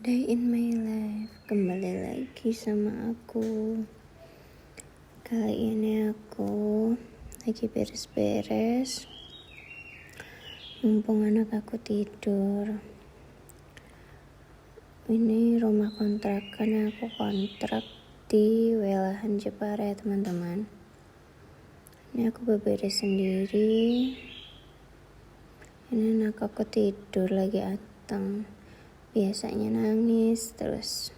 Day in my life, kembali lagi sama aku. Kali ini aku lagi beres-beres, mumpung anak aku tidur. Ini rumah kontrakan yang aku kontrak di Welahan Jepara ya teman-teman. Ini aku beberes sendiri. Ini anak aku tidur lagi atang. Biasanya nangis terus.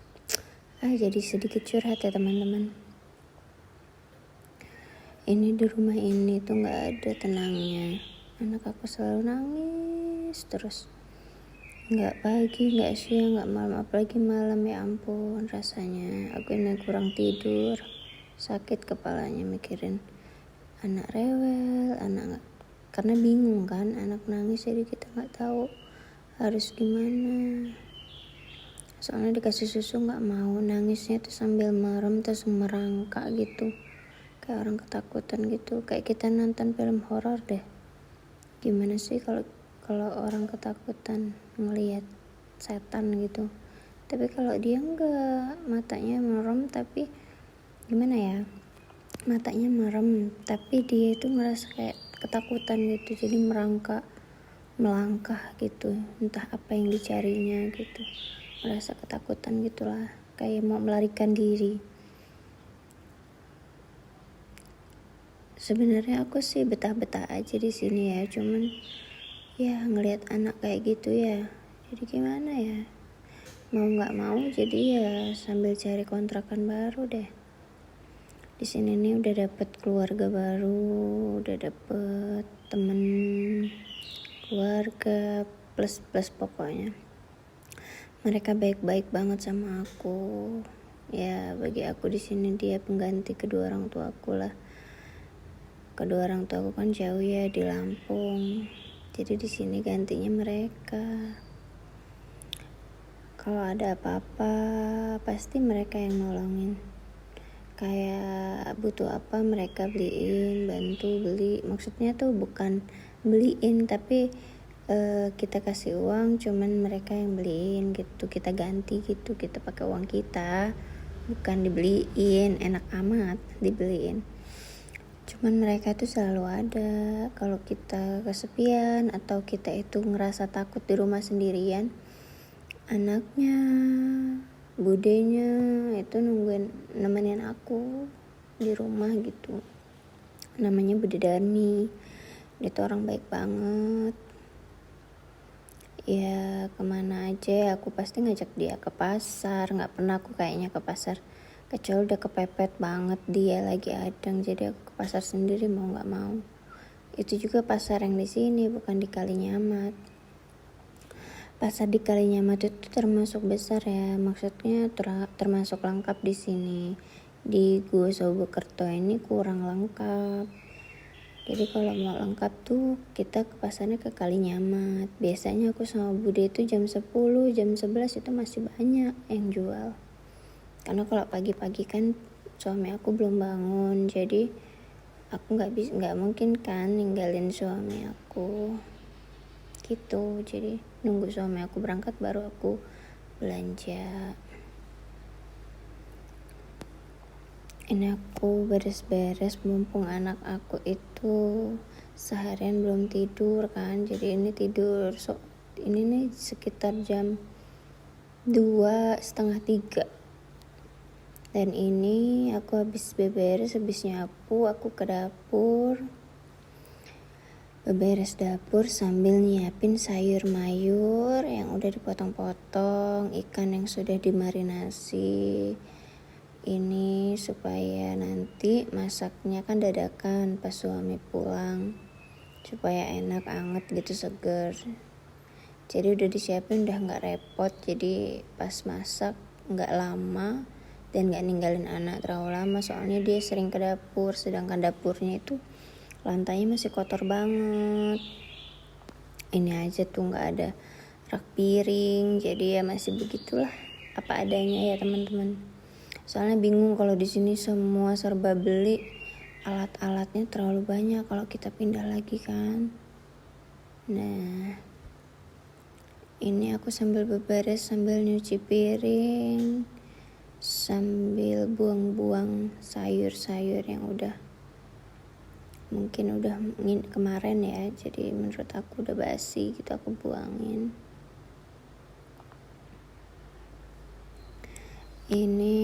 Jadi sedikit curhat ya teman-teman. Ini di rumah ini tuh gak ada tenangnya. Anak aku selalu nangis terus. Gak pagi, gak siang, gak malam. Apalagi malam, ya ampun rasanya. Aku ini kurang tidur. Sakit kepalanya mikirin anak rewel, anak gak. Karena bingung kan, anak nangis jadi kita gak tahu harus gimana. Soalnya dikasih susu gak mau, nangisnya tuh sambil merem terus merangkak gitu. Kayak orang ketakutan gitu, kayak kita nonton film horor deh. Gimana sih kalau orang ketakutan ngelihat setan gitu. Tapi kalau dia enggak, matanya merem tapi gimana ya? Matanya merem tapi dia itu ngerasa kayak ketakutan gitu. Jadi melangkah gitu. Entah apa yang dicarinya gitu. Merasa ketakutan gitulah, kayak mau melarikan diri. Sebenarnya aku sih betah-betah aja di sini ya, cuman ya ngelihat anak kayak gitu ya. Jadi gimana ya? Mau nggak mau jadi ya sambil cari kontrakan baru deh. Di sini nih udah dapet keluarga baru, udah dapet temen keluarga plus pokoknya. Mereka baik-baik banget sama aku. Ya bagi aku di sini dia pengganti kedua orang tua aku lah. Kedua orang tua aku kan jauh ya di Lampung. Jadi di sini gantinya mereka. Kalau ada apa-apa pasti mereka yang nolongin. Kayak butuh apa mereka beliin, bantu beli. Maksudnya tuh bukan beliin tapi kita kasih uang, cuman mereka yang beliin gitu, kita ganti gitu, kita pakai uang kita, bukan dibeliin. Enak amat dibeliin, cuman mereka tuh selalu ada kalau kita kesepian atau kita itu ngerasa takut di rumah sendirian. Anaknya, budenya itu nemenin aku di rumah gitu. Namanya Bude Dani, dia tuh orang baik banget. Ya kemana aja aku pasti ngajak dia ke pasar. Gak pernah aku kayaknya ke pasar kecuali udah kepepet banget dia lagi adang, jadi aku ke pasar sendiri mau gak mau. Itu juga pasar yang di sini, bukan di Kalinyamat. Pasar di Kalinyamat itu termasuk besar ya, maksudnya termasuk lengkap di sini. Di Gua Sobokerto ini kurang lengkap. Jadi kalau mau lengkap tuh kita ke pasarnya ke Kalinyamat. Biasanya aku sama Bude itu jam 10, jam 11 itu masih banyak yang jual. Karena kalau pagi-pagi kan suami aku belum bangun, jadi aku nggak mungkin kan ninggalin suami aku gitu. Jadi nunggu suami aku berangkat baru aku belanja. Ini aku beres-beres mumpung anak aku itu seharian belum tidur kan, jadi ini tidur ini nih sekitar jam 2:30 dan ini aku habis beberes, habis nyapu aku ke dapur, beberes dapur sambil nyiapin sayur mayur yang udah dipotong-potong, ikan yang sudah dimarinasi. Ini supaya nanti masaknya kan dadakan pas suami pulang, supaya enak, anget gitu, seger. Jadi udah disiapin, udah gak repot. Jadi pas masak gak lama dan gak ninggalin anak terlalu lama, soalnya dia sering ke dapur, sedangkan dapurnya itu lantainya masih kotor banget. Ini aja tuh gak ada rak piring, jadi ya masih begitulah apa adanya ya teman-teman. Soalnya bingung kalau di sini semua serba beli, alat-alatnya terlalu banyak kalau kita pindah lagi kan. Nah, Ini aku sambil beberes, sambil nyuci piring, sambil buang-buang sayur-sayur yang mungkin udah kemarin ya, jadi menurut aku udah basi gitu, aku buangin. Ini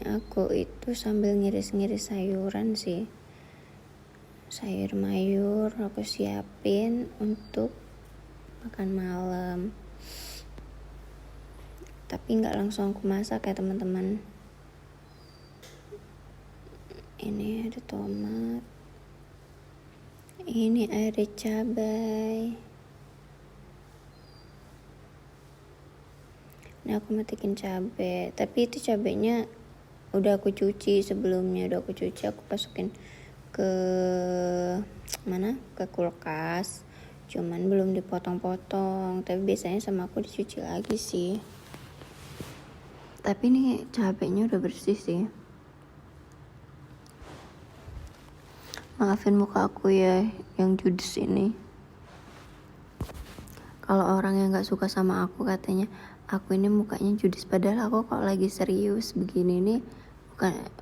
aku itu sambil ngiris-ngiris sayuran sih, sayur mayur aku siapin untuk makan malam, tapi nggak langsung aku masak ya teman-teman. Ini ada tomat, ini ada cabai. Nah, aku matikin cabai, tapi itu cabainya udah aku cuci sebelumnya, aku masukin ke kulkas, cuman belum dipotong-potong, tapi biasanya sama aku dicuci lagi sih. Tapi ini cabainya udah bersih sih. Maafin muka aku ya yang judes ini. Kalau orang yang gak suka sama aku katanya aku ini mukanya judes, padahal aku kalau lagi serius begini nih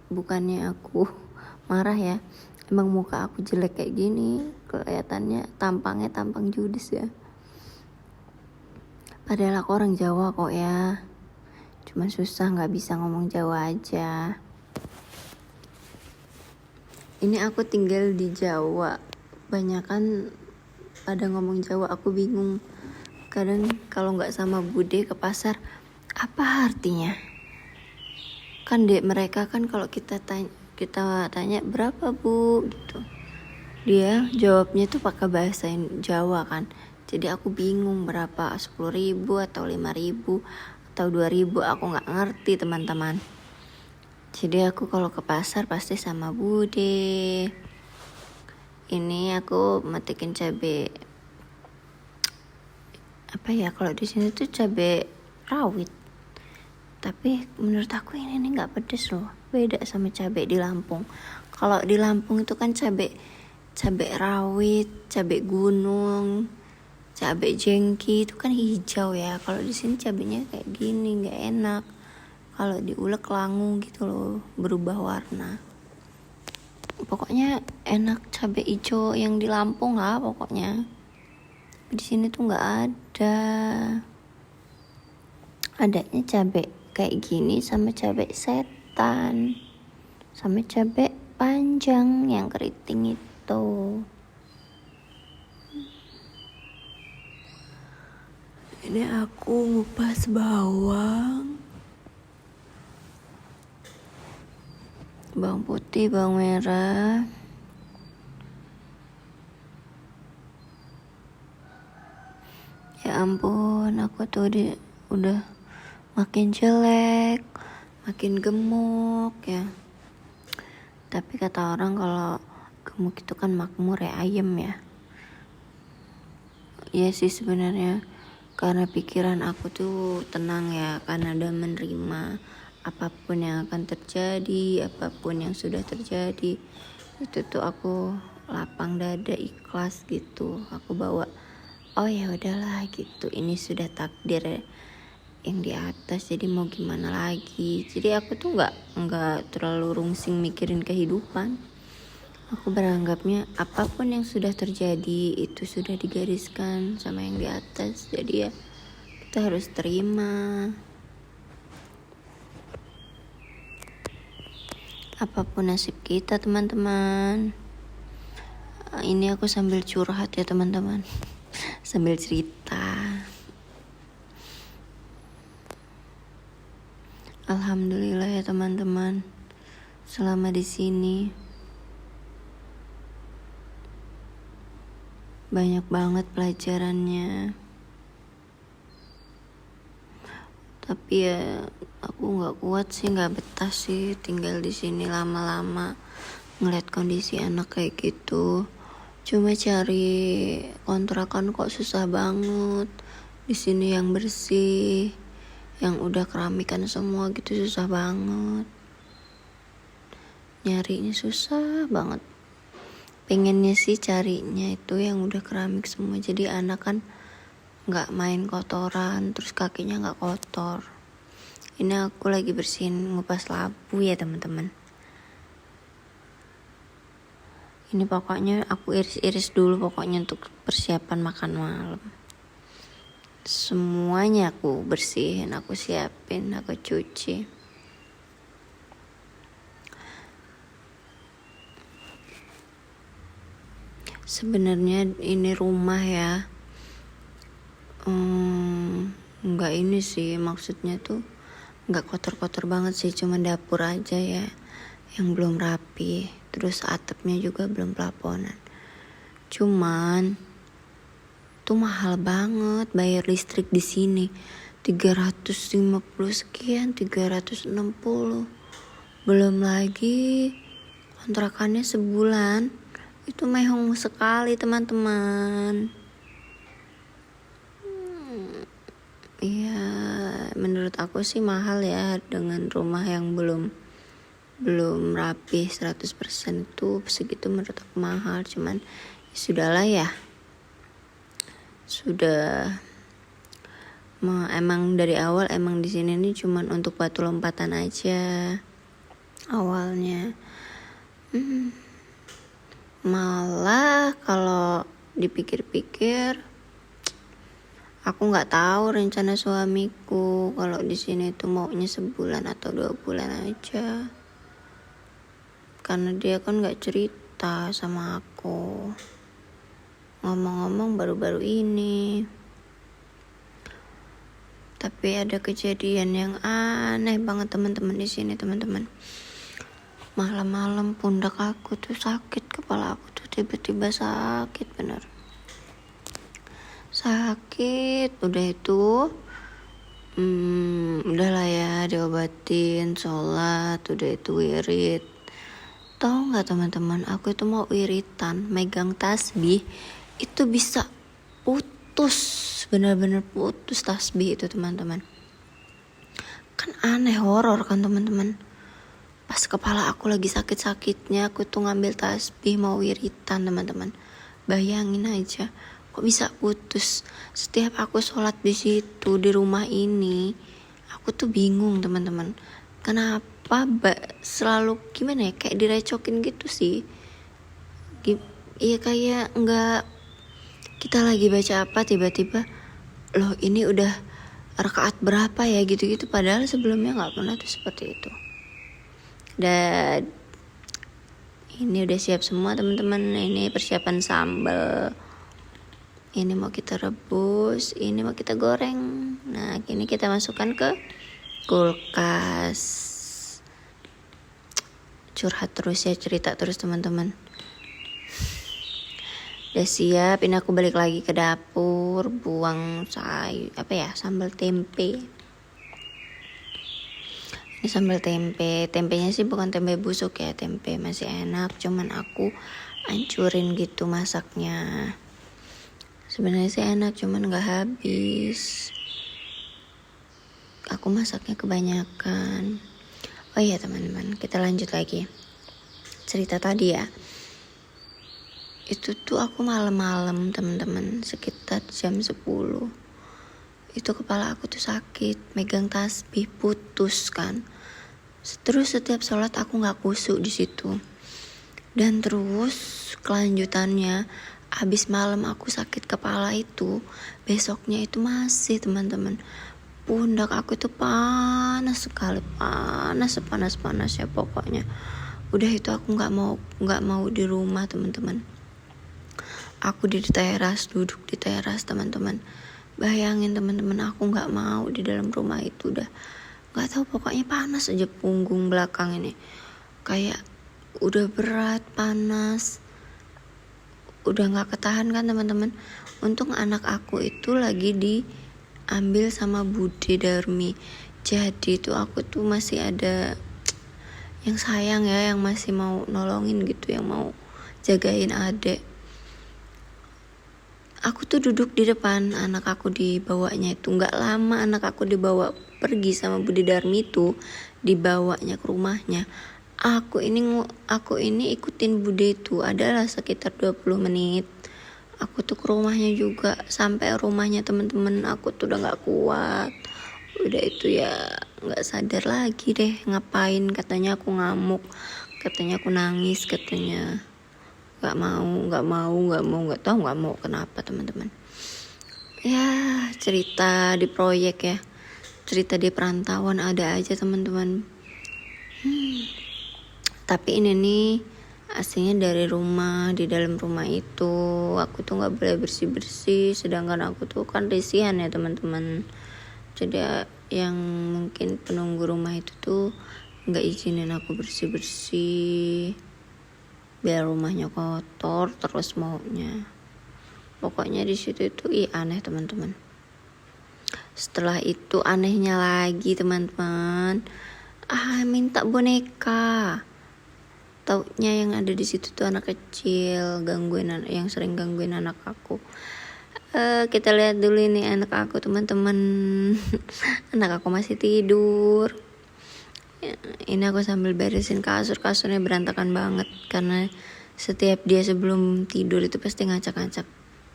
bukannya aku marah ya, emang muka aku jelek kayak gini, kelihatannya tampang judes ya. Padahal aku orang Jawa kok ya, cuman susah nggak bisa ngomong Jawa aja. Ini aku tinggal di Jawa, banyakan pada ngomong Jawa, aku bingung. Kadang kalau nggak sama bude ke pasar, apa artinya? Kan dek mereka kan kalau kita tanya berapa bu gitu, dia jawabnya tuh pakai bahasa Jawa kan. Jadi aku bingung berapa, 10.000 atau 5.000 atau 2.000, aku nggak ngerti teman-teman. Jadi aku kalau ke pasar pasti sama bude. Ini aku matikin cabai, apa ya, kalau di sini tuh cabai rawit, tapi menurut aku ini nggak pedes loh, beda sama cabai di Lampung. Kalau di Lampung itu kan cabai rawit, cabai gunung, cabai jengki itu kan hijau ya. Kalau di sini cabainya kayak gini, nggak enak. Kalau diulek langu gitu loh, berubah warna. Pokoknya enak cabai hijau yang di Lampung lah pokoknya. Di sini tuh nggak ada. Adanya cabai kayak gini sama cabai setan, sama cabai panjang yang keriting itu. Ini aku ngupas bawang putih, bawang merah, ya ampun, aku tuh udah makin jelek, makin gemuk ya. Tapi kata orang kalau gemuk itu kan makmur ya, ayem ya. Iya sih sebenarnya, karena pikiran aku tuh tenang ya, karena udah menerima apapun yang akan terjadi, apapun yang sudah terjadi. Itu tuh aku lapang dada, ikhlas gitu. Aku bawa, oh ya udahlah gitu, ini sudah takdir yang di atas, jadi mau gimana lagi. Jadi aku tuh nggak terlalu rungsing mikirin kehidupan. Aku beranggapnya apapun yang sudah terjadi itu sudah digariskan sama yang di atas, jadi ya kita harus terima. Apapun nasib kita teman-teman. Ini aku sambil curhat ya teman-teman, sambil cerita. Alhamdulillah ya teman-teman, selama di sini banyak banget pelajarannya. Tapi ya aku nggak kuat sih, nggak betah sih tinggal di sini lama-lama ngeliat kondisi anak kayak gitu. Cuma cari kontrakan kok susah banget. Di sini yang bersih, yang udah keramikan semua gitu susah banget. Nyarinya susah banget. Pengennya sih carinya itu yang udah keramik semua. Jadi anak kan nggak main kotoran, terus kakinya nggak kotor. Ini aku lagi bersihin ngupas labu ya teman-teman. Ini pokoknya aku iris-iris dulu pokoknya untuk persiapan makan malam. Semuanya aku bersihin, aku siapin, aku cuci. Sebenarnya ini rumah ya. Enggak ini sih, maksudnya tuh enggak kotor-kotor banget sih, cuma dapur aja ya yang belum rapi. Terus atapnya juga belum plafonan. Cuman tuh mahal banget bayar listrik di sini. 350 sekian, 360. Belum lagi kontrakannya sebulan. Itu mehong sekali teman-teman. Ya, menurut aku sih mahal ya dengan rumah yang belum rapi 100% itu segitu menurut aku mahal. Cuman ya sudahlah ya. Sudah emang dari awal emang di sini nih cuman untuk batu lompatan aja awalnya. Malah kalau dipikir-pikir aku nggak tahu rencana suamiku kalau di sini tuh maunya sebulan atau 2 bulan aja. Karena dia kan nggak cerita sama aku. Ngomong-ngomong baru-baru ini. Tapi ada kejadian yang aneh banget teman-teman di sini teman-teman. Malam-malam pundak aku tuh sakit, kepala aku tuh tiba-tiba sakit bener. Sakit, udah itu udahlah ya diobatin, sholat, udah itu wirid. Tahu nggak teman-teman, aku itu mau wiritan, megang tasbih itu bisa putus, benar-benar putus tasbih itu teman-teman. Kan aneh, horor kan teman-teman. Pas kepala aku lagi sakit-sakitnya, aku tuh ngambil tasbih mau wiritan teman-teman. Bayangin aja, kok bisa putus. Setiap aku sholat di situ di rumah ini, aku tuh bingung teman-teman. Kenapa selalu gimana ya, kayak direcokin gitu sih. Iya kayak nggak, kita lagi baca apa tiba-tiba loh ini udah rakaat berapa ya gitu-gitu, padahal sebelumnya nggak pernah tuh seperti itu. Dan ini udah siap semua teman-teman. Ini persiapan sambal, ini mau kita rebus, ini mau kita goreng. Nah ini kita masukkan ke kulkas. Curhat terus ya, cerita terus teman-teman. Udah siap, ini aku balik lagi ke dapur, buang sambal tempe. Ini sambal tempe, tempenya sih bukan tempe busuk ya, tempe masih enak, cuman aku hancurin gitu masaknya. Sebenarnya sih enak, cuman gak habis. Aku masaknya kebanyakan. Oh iya teman-teman, kita lanjut lagi. Cerita tadi ya. Itu tuh aku malam-malam teman-teman, sekitar jam 10. Itu kepala aku tuh sakit, megang tasbih putus kan. Terus setiap sholat aku nggak khusyuk di situ. Dan terus kelanjutannya, abis malam aku sakit kepala itu, besoknya itu masih teman-teman. Pundak aku itu panas sekali, panas ya pokoknya. Udah itu aku nggak mau di rumah teman-teman. Aku di teras, duduk di teras teman-teman. Bayangin teman-teman, aku nggak mau di dalam rumah itu, udah nggak tahu pokoknya panas aja punggung belakang ini. Kayak udah berat, panas, udah nggak ketahan kan teman-teman. Untung anak aku itu lagi diambil sama Bude Darmi. Jadi tuh aku tuh masih ada yang sayang ya, yang masih mau nolongin gitu, yang mau jagain adek. Aku tuh duduk di depan, anak aku dibawanya itu nggak lama, anak aku dibawa pergi sama Bude Darmi itu, dibawanya ke rumahnya. Aku ini ikutin Bude itu adalah sekitar 20 menit. aku tuh ke rumahnya juga, sampai rumahnya teman-teman aku tuh udah nggak kuat, udah itu ya nggak sadar lagi deh ngapain. Katanya aku ngamuk, katanya aku nangis, katanya nggak tahu nggak mau kenapa teman-teman. Ya cerita di proyek ya, cerita di perantauan ada aja teman-teman. Tapi ini nih aslinya dari rumah, di dalam rumah itu aku tuh nggak boleh bersih-bersih, sedangkan aku tuh kan risian ya teman-teman. Jadi yang mungkin penunggu rumah itu tuh nggak izinin aku bersih-bersih, biar rumahnya kotor terus maunya. Pokoknya di situ itu aneh teman-teman. Setelah itu anehnya lagi teman-teman, minta boneka. Taunya yang ada di situ tuh anak kecil, yang sering gangguin anak aku. Kita lihat dulu ini anak aku teman-teman. Anak aku masih tidur. Ini aku sambil beresin kasurnya berantakan banget, karena setiap dia sebelum tidur itu pasti ngacak-ngacak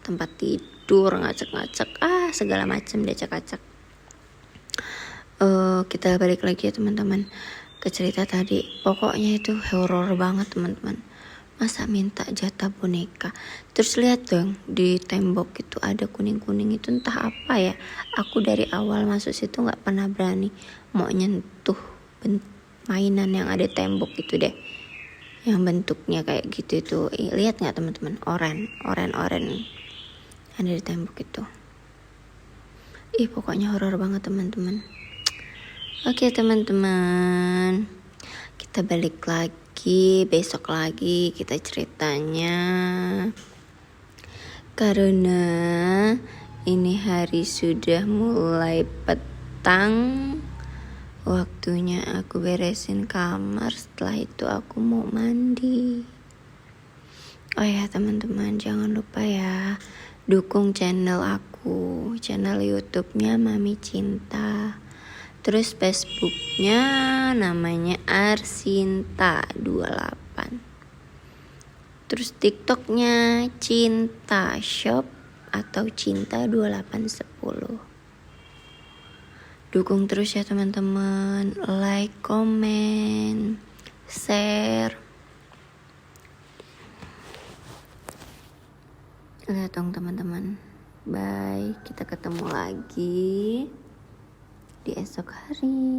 tempat tidur, ngacak-ngacak segala macam dia acak-acak. Kita balik lagi ya teman-teman ke cerita tadi. Pokoknya itu horor banget teman-teman. Masa minta jatah boneka? Terus lihat dong di tembok itu ada kuning-kuning itu, entah apa ya. Aku dari awal masuk situ nggak pernah berani mau nyentuh mainan yang ada tembok itu deh, yang bentuknya kayak gitu itu. Lihat nggak teman-teman, oren ada di tembok itu. Pokoknya horor banget teman-teman. Oke teman-teman, kita balik lagi besok lagi kita ceritanya, karena ini hari sudah mulai petang. Waktunya aku beresin kamar, setelah itu aku mau mandi. Oh ya teman-teman, jangan lupa ya dukung channel aku, channel YouTube-nya Mami Cinta. Terus Facebook-nya namanya Arsinta28. Terus TikTok-nya Cinta Shop atau Cinta2810. Dukung terus ya teman-teman, like, komen, share. Lihat dong teman-teman. Bye, kita ketemu lagi di esok hari.